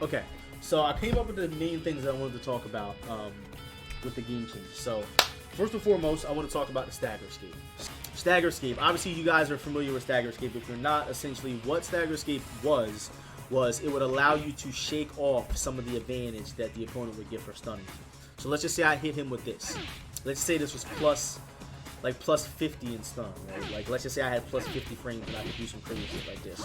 Okay, so I came up with the main things that I wanted to talk about with the game change. So, first and foremost, I want to talk about the Stagger Escape. Stagger Escape. Obviously, you guys are familiar with Stagger Escape. If you're not, essentially, what Stagger Escape was it would allow you to shake off some of the advantage that the opponent would get for stunning you. So let's just say I hit him with this. Let's say this was plus 50 in stun, right? Like, let's just say I had plus 50 frames and I could do some crazy shit like this.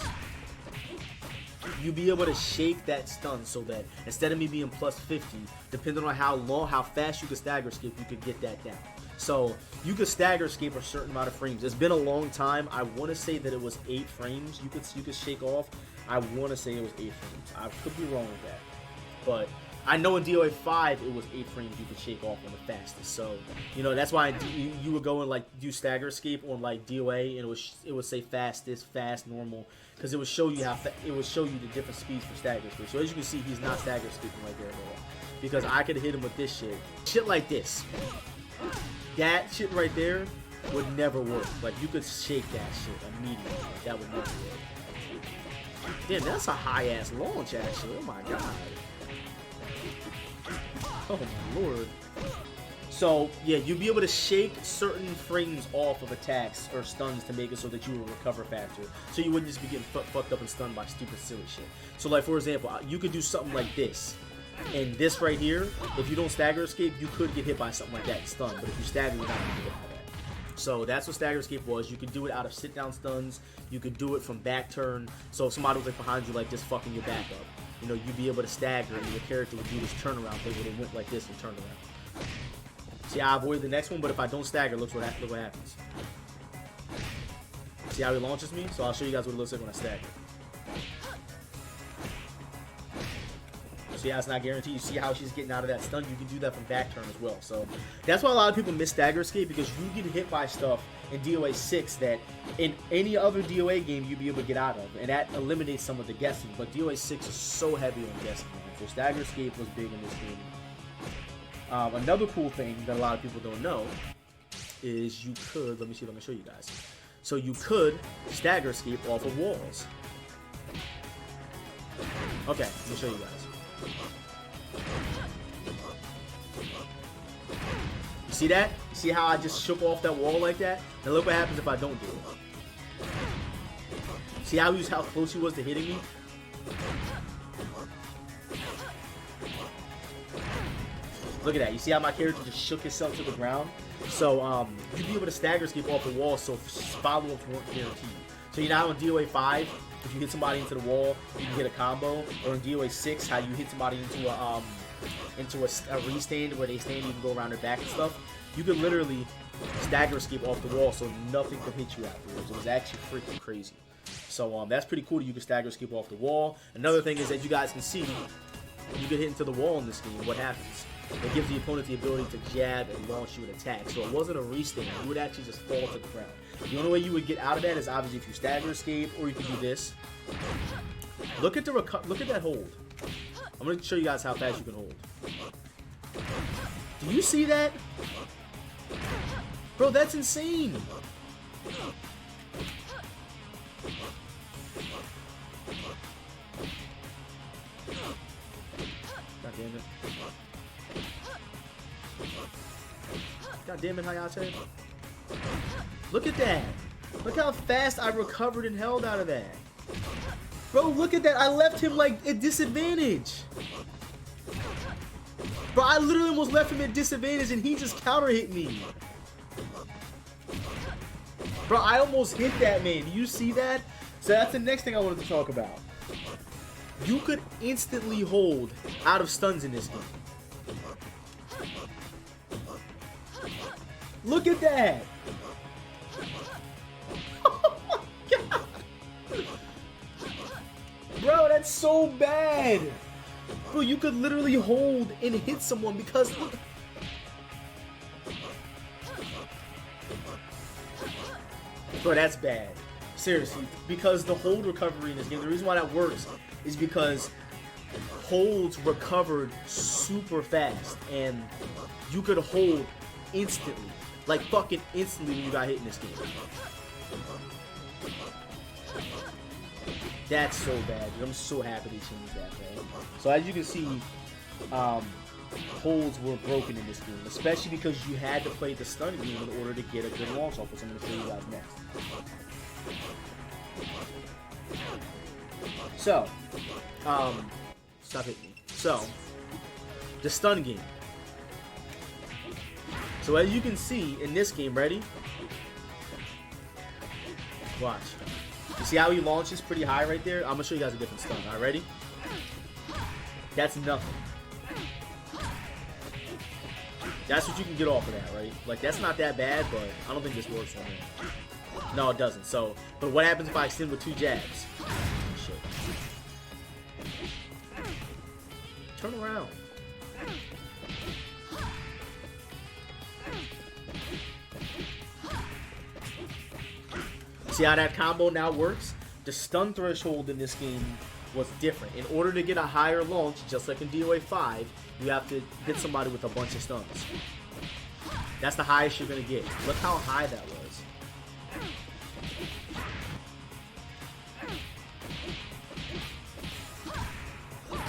You'd be able to shake that stun so that instead of me being plus 50, depending on how fast you could Stagger Escape, you could get that down. So you could Stagger Escape a certain amount of frames. It's been a long time. I want to say that it was 8 frames you could shake off. I want to say it was 8 frames. I could be wrong with that, but I know in DOA 5 it was 8 frames you could shake off on the fastest. So that's why you would go and like do Stagger Escape on like DOA, and it would say fastest, fast, normal, because it would show you the different speeds for Stagger Escape. So as you can see, he's not Stagger Escaping right there at all, because I could hit him with this shit like this. That shit right there would never work. Like, you could shake that shit immediately. That would never work. Damn, that's a high ass launch actually. Oh my god. Oh my lord. So yeah, you'd be able to shake certain frames off of attacks or stuns to make it so that you will recover faster. So you wouldn't just be getting fucked up and stunned by stupid silly shit. So like, for example, you could do something like this. And this right here, if you don't Stagger Escape, you could get hit by something like that and stun. But if you stagger, you're not going to get hit by that. So that's what Stagger Escape was. You could do it out of sit-down stuns. You could do it from back turn. So if somebody was like behind you, like just fucking your back up, you'd be able to stagger, and your character would do this turnaround thing where they went like this and turned around. See, I avoided the next one, but if I don't stagger, look what happens. See how he launches me? So I'll show you guys what it looks like when I stagger. See how it's not guaranteed. You see how she's getting out of that stun? You can do that from back turn as well. So that's why a lot of people miss Stagger Escape, because you get hit by stuff in DOA 6 that in any other DOA game you'd be able to get out of, and that eliminates some of the guessing. But DOA 6 is so heavy on guessing, man. So Stagger Escape was big in this game. Another cool thing that a lot of people don't know is you could, let me see if I can show you guys. So you could Stagger Escape off of walls. Okay, let me show you guys. You see that? You see how I just shook off that wall like that? Now look what happens if I don't do it. See how close he was to hitting me? Look at that. You see how my character just shook himself to the ground? So you'd be able to Stagger Escape off the wall, so follow-ups weren't guaranteed. So you know how in DOA 5, if you hit somebody into the wall, you can hit a combo, or in DOA 6, how you hit somebody into a restand where they stand, you can go around their back and stuff. You could literally Stagger Escape off the wall, so nothing could hit you afterwards. It was actually freaking crazy. So that's pretty cool that you can Stagger Escape off the wall. Another thing is that you guys can see, you get hit into the wall in this game, what happens? It gives the opponent the ability to jab and launch you an attack. So it wasn't a restand. You would actually just fall to the ground. The only way you would get out of that is obviously if you Stagger Escape, or you can do this. Look at that hold. I'm going to show you guys how fast you can hold. Do you see that? Bro, that's insane. God damn it. God damn it, Hayate. Look at that. Look how fast I recovered and held out of that. Bro, look at that. I left him like at disadvantage. Bro, I literally almost left him at disadvantage and he just counter hit me. Bro, I almost hit that man. Do you see that? So that's the next thing I wanted to talk about. You could instantly hold out of stuns in this game. Look at that. Oh my god. Bro, that's so bad. Bro, you could literally hold and hit someone because look. Bro, that's bad. Seriously, because the hold recovery in this game, the reason why that works is because holds recovered super fast, and you could hold instantly, like fucking instantly when you got hit in this game. That's so bad, dude. I'm so happy they changed that, man. So as you can see, holds were broken in this game, especially because you had to play the stun game in order to get a good launch off, which I'm going to show you guys next. So, stop hitting me. So, the stun game. So as you can see in this game, ready? Watch. You see how he launches pretty high right there? I'm going to show you guys a different stun. Alright, ready? That's nothing. That's what you can get off of that, right? Like, that's not that bad, but I don't think this works on me. No, it doesn't. So, but what happens if I extend with 2 jabs? Shit. Turn around. See how that combo now works? The stun threshold in this game was different. In order to get a higher launch, just like in DOA 5, you have to hit somebody with a bunch of stuns. That's the highest you're going to get. Look how high that was.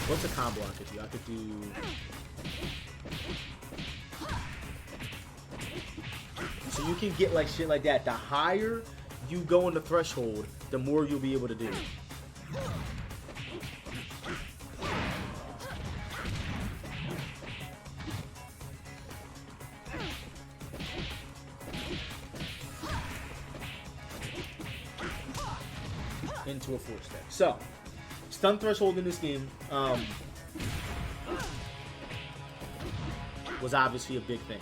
What's a combo I could do? I could do... So you can get like shit like that. The higher you go in the threshold, the more you'll be able to do. Into a 4-step. So, stun threshold in this game was obviously a big thing.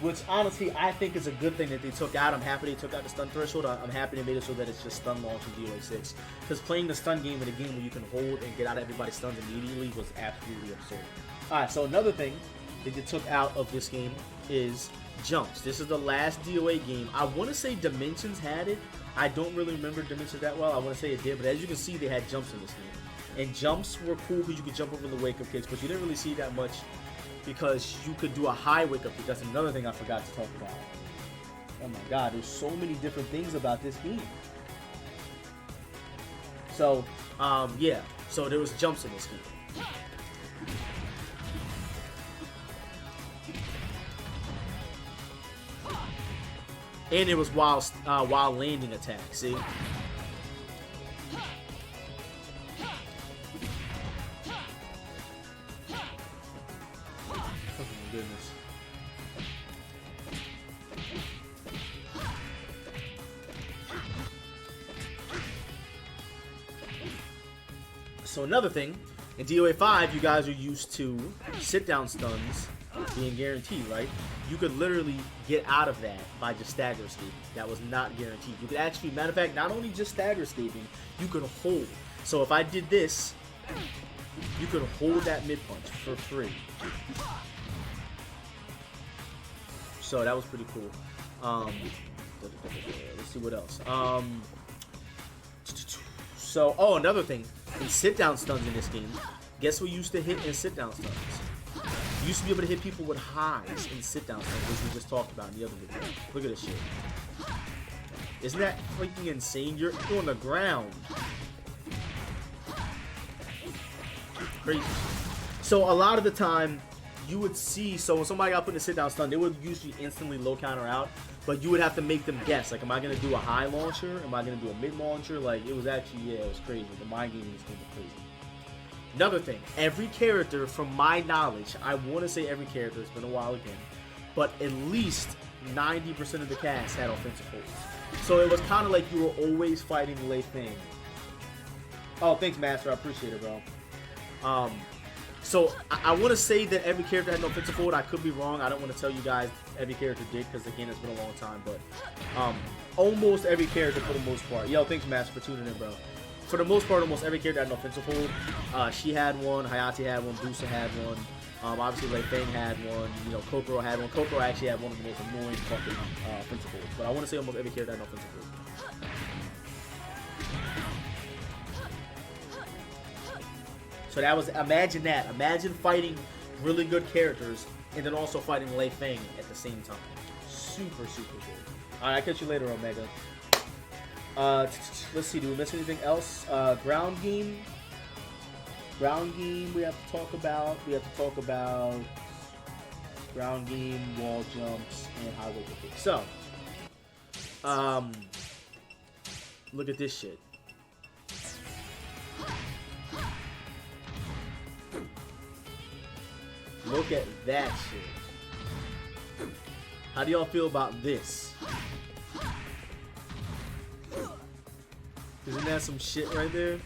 Which honestly I think is a good thing that they took out. I'm happy they took out the stun threshold. I'm happy they made it so that it's just stun launch in DOA 6. Because playing the stun game in a game where you can hold and get out everybody's stuns immediately was absolutely absurd. Alright, so another thing that they took out of this game is jumps. This is the last DOA game. I want to say Dimensions had it. I don't really remember Dimensions that well. I want to say it did, but as you can see, they had jumps in this game. And jumps were cool because you could jump over the wake-up kicks, but you didn't really see that much because you could do a high wake-up kick. That's another thing I forgot to talk about. Oh my god, there's so many different things about this game. So, yeah. So there was jumps in this game. And it was while landing attack, see? Oh my goodness. So another thing, in DOA 5, you guys are used to sit-down stuns being guaranteed, right? You could literally get out of that by just stagger escaping. That was not guaranteed. You could actually, matter of fact, not only just stagger escaping, you could hold. So if I did this, you could hold that mid punch for free. So that was pretty cool. Let's see what else. So, oh, another thing. In sit-down stuns in this game, guess what used to hit in sit-down stuns? You used to be able to hit people with highs in sit-down stuns, which we just talked about in the other video. Look at this shit. Isn't that freaking insane? You're on the ground. Crazy. So a lot of the time, you would see, so when somebody got put in a sit-down stun, they would usually instantly low counter out, but you would have to make them guess. Like, am I going to do a high launcher? Am I going to do a mid launcher? Like, it was actually, yeah, it was crazy. The mind game in this game was crazy. Another thing, every character, from my knowledge, I want to say every character, it's been a while again, but at least 90% of the cast had offensive holds. So it was kind of like you were always fighting Lei Feng. Oh, thanks, Master. I appreciate it, bro. So I want to say that every character had no offensive hold. I could be wrong. I don't want to tell you guys every character did because, again, it's been a long time. But almost every character for the most part. Yo, thanks, Master, for tuning in, bro. For the most part, almost every character had an offensive hold. She had one, Hayate had one, Busa had one. Obviously, Lei Feng had one. You know, Kokoro had one. Kokoro actually had one of the most annoying fucking offensive holds. But I want to say almost every character had an offensive hold. So that was, imagine that. Imagine fighting really good characters, and then also fighting Lei Feng at the same time. Super, super good. Alright, I'll catch you later, Omega. Let's see, do we miss anything else? Ground game. Ground game we have to talk about. Ground game, wall jumps, and high wicket kick. So, look at this shit. Look at that shit. How do y'all feel about this? Isn't that some shit right there?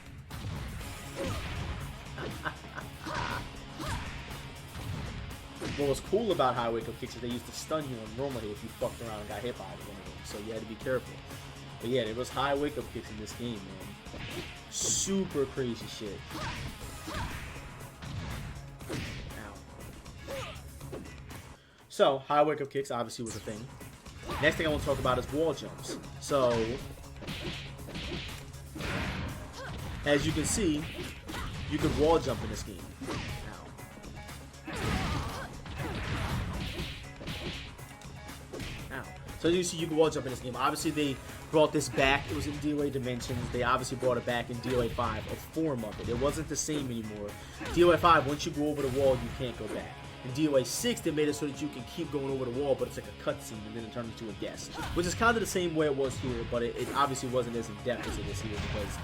What was cool about high wake up kicks is they used to stun you on normal hit if you fucked around and got hit by one of them, so you had to be careful. But yeah, there was high wake up kicks in this game, man. Super crazy shit. Ow. So, high wake up kicks obviously was a thing. Next thing I want to talk about is wall jumps. So, as you can see, you can wall jump in this game. So as you see, you can wall jump in this game. Obviously, they brought this back. It was in DOA Dimensions. They obviously brought it back in DOA 5, a form of it. It wasn't the same anymore. DOA 5, once you go over the wall, you can't go back. In DOA 6, they made it so that you can keep going over the wall, but it's like a cutscene, and then it turns into a guess. Which is kind of the same way it was here, but it obviously wasn't as in-depth as it is here because,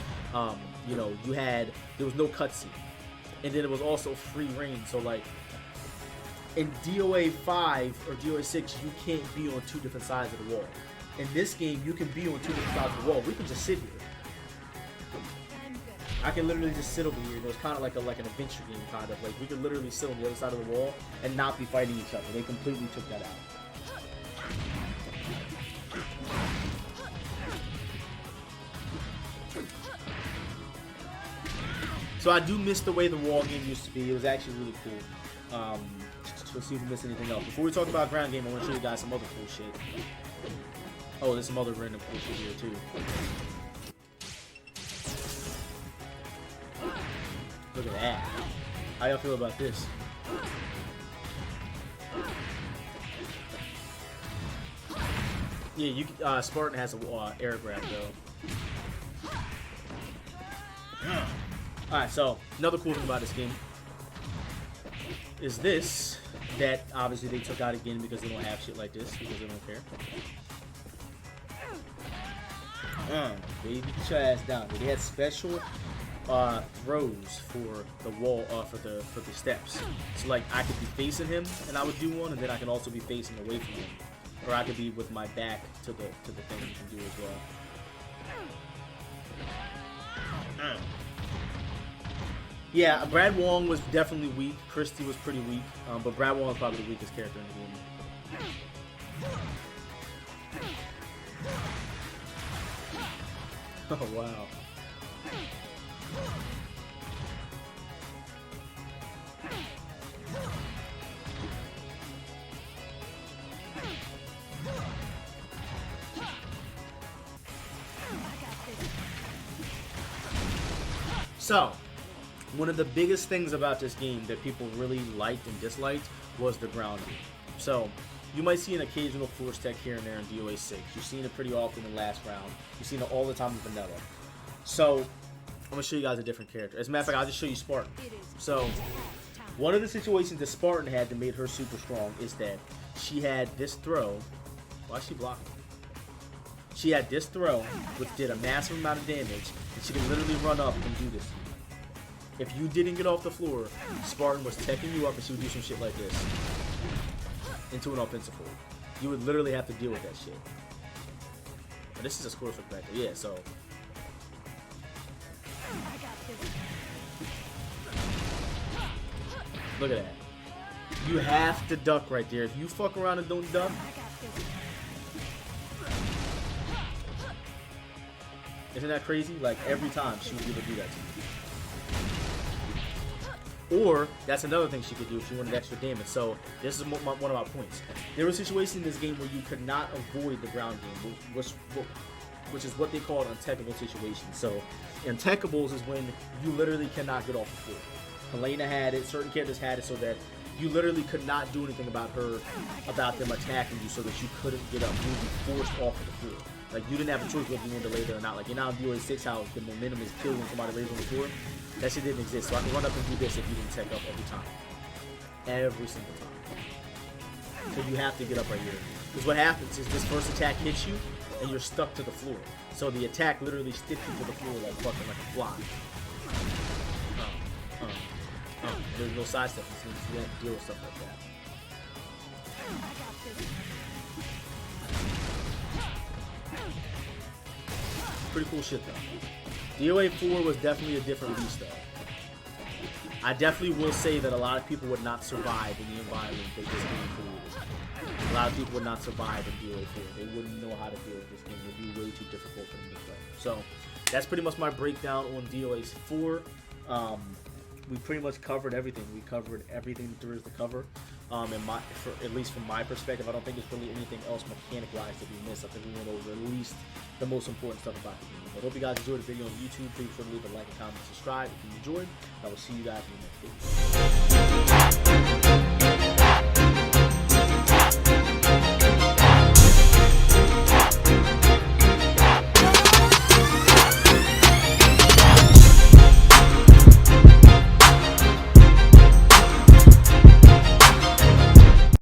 you know, there was no cutscene. And then it was also free reign, so like, in DOA 5 or DOA 6, you can't be on two different sides of the wall. In this game, you can be on two different sides of the wall. We can just sit here. I can literally just sit over here. It was kind of like an adventure game, kind of. Like, we could literally sit on the other side of the wall and not be fighting each other. They completely took that out. So I do miss the way the wall game used to be. It was actually really cool. Let's see if we miss anything else. Before we talk about ground game, I want to show you guys some other cool shit. Oh, there's some other random cool shit here too. Look at that. How y'all feel about this? Yeah, you Spartan has a air grab though. Alright, so another cool thing about this game is this, that obviously they took out again because they don't have shit like this, because they don't care. Baby, get your ass down. They had special throws for the wall, for the steps. So like, I could be facing him and I would do one, and then I can also be facing away from him, or I could be with my back to the thing you can do as well. Yeah, Brad Wong was definitely weak. Christie was pretty weak, but Brad Wong is probably the weakest character in the game. Oh wow. So, one of the biggest things about this game that people really liked and disliked was the grounding. So, you might see an occasional force tech here and there in DOA 6. You've seen it pretty often in the last round. You've seen it all the time in Vanilla. So, I'm going to show you guys a different character. As a matter of fact, I'll just show you Spartan. So, one of the situations that Spartan had that made her super strong is that she had this throw. Why is she blocking? She had this throw, which did a massive amount of damage, and she could literally run up and do this. If you didn't get off the floor, Spartan was teching you up and she would do some shit like this into an offensive hold. You would literally have to deal with that shit. But this is a score back there. Yeah, so. Look at that. You have to duck right there. If you fuck around and don't duck, isn't that crazy? Like, every time she would be able to do that to you. Or, that's another thing she could do if she wanted extra damage. So, this is one of my points. There were situations in this game where you could not avoid the ground game, which is what they call untechable situations. So, untechables is when you literally cannot get off the floor. Helena had it, certain characters had it so that you literally could not do anything about them attacking you so that you couldn't get up. You would be forced off of the floor. Like, you didn't have a choice whether you wanted to lay there or not. Like, you're now in DOA 6, how the momentum is killed when somebody lays on the floor. That shit didn't exist. So I can run up and do this if you didn't tech up every time. Every single time. So you have to get up right here. Because what happens is this first attack hits you, and you're stuck to the floor. So the attack literally sticks you to the floor like fucking like a fly. There's no side step, so you have to deal with stuff like that. Pretty cool shit though. DOA 4 was definitely a different beast though. I definitely will say that a lot of people would not survive in the environment they just came through. A lot of people would not survive in DOA 4. They wouldn't know how to deal with this game. It would be way too difficult for them to play. So that's pretty much my breakdown on DOA 4. We pretty much covered everything. We covered everything that there is to cover. At least from my perspective, I don't think there's really anything else mechanic-wise that we missed. I think we went over at least the most important stuff about the game. I hope you guys enjoyed the video on YouTube. Please be sure to leave a like, and comment, and subscribe if you enjoyed. I will see you guys in the next video.